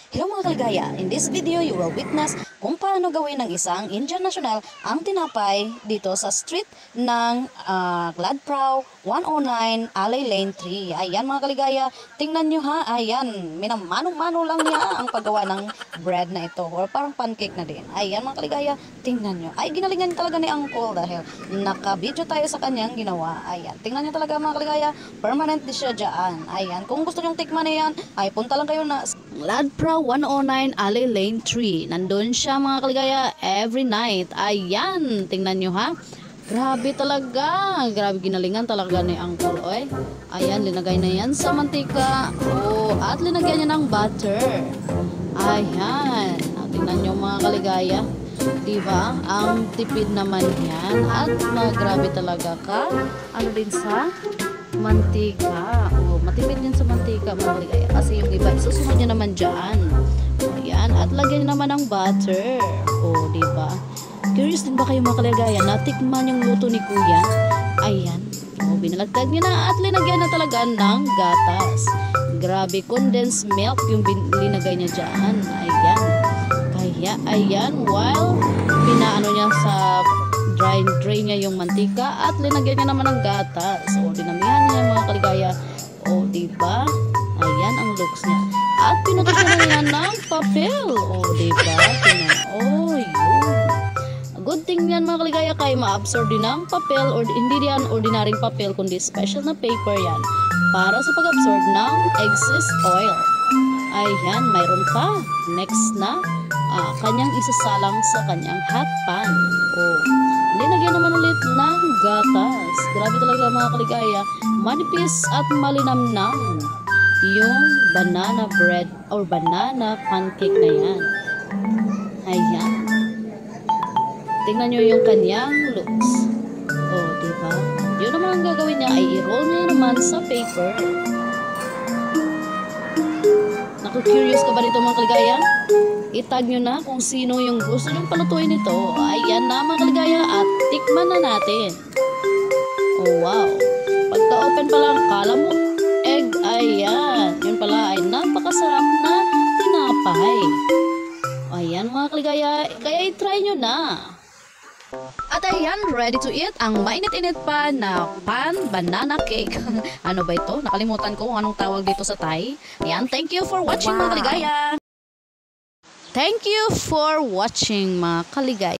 Hello mga kaligaya, in this video you will witness kung paano gawin ng isang Indian National ang tinapay dito sa street ng Gladprow 109 Alley Lane 3. Ayan mga kaligaya, tingnan nyo ha, ayan, minamano-mano lang niya ang paggawa ng bread na ito or parang pancake na din. Ayan mga kaligaya, tingnan nyo. Ay, ginalingan talaga ni Uncle dahil naka-video tayo sa kanyang ginawa. Ayan, tingnan nyo talaga mga kaligaya, permanent di siya dyan. Ayan, kung gusto nyong tikman na yan, ay punta lang kayo na Gladprow 109 Alley Lane 3. Nandun siya mga kaligaya every night. Ayan, tingnan nyo ha. Grabe talaga. Grabe ginalingan talaga ni Uncle. Oy. Ayan, linagay na yan sa mantika. Oh, at linagyan niya ng butter. Ayan. Tingnan nyo mga kaligaya. Diba? Ang tipid naman yan. At grabe talaga ka. Ano din sa mantika. Oh, matipid din sa mantika mga kaligaya. Kasi yung iba, isusunod niya naman dyan. Ayan. At lagyan niya naman ng butter. Oh, diba? Curious din ba kayo mga kaligaya? Natikman yung luto ni Kuya? Ayan. Oh, binalagtag niya na at linagyan na talaga ng gatas. Grabe, condensed milk yung linagay niya dyan. Ayan. Kaya, ayan, while pinaano niya sa drain niya yung mantika at linagyan niya naman ng gatas. O, dinamihan niya mga kaligaya. O, diba? Ayan ang looks niya. At pinutusan na niya ng papel. O, diba? O, yun. Good thing yan mga kaligaya kay ma-absorb din ng papel or hindi yan ordinaryong papel kundi special na paper yan para sa pag-absorb ng excess oil. Ayan, mayroon pa. Next na, kanyang isasalang sa kanyang hot pan. Oh, linagyan naman ulit ng gatas. Grabe talaga mga kaligaya. Manipis at malinamnam yung banana bread or banana pancake na yan. Ayan. Tingnan nyo yung kanyang looks. Oh, diba? Yun naman ang gagawin niya ay i-roll niya naman sa paper. Naku-curious ka ba nito mga kaligaya? Itag nyo na kung sino yung gusto nyong palutuin ito. Ayan na mga kaligaya at tikman na natin. Oh, wow. Pagka-open pa lang, kala mo egg. Ayan. Yun pala ay napakasarap na tinapay. Ayan mga kaligaya, kaya i-try nyo na. At ayan, ready to eat ang mainit-init pa na pan banana cake. Ano ba ito? Nakalimutan ko kung anong tawag dito sa Thai. Ayan, thank you for watching mga kaligaya. Thank you for watching mga kaligaya.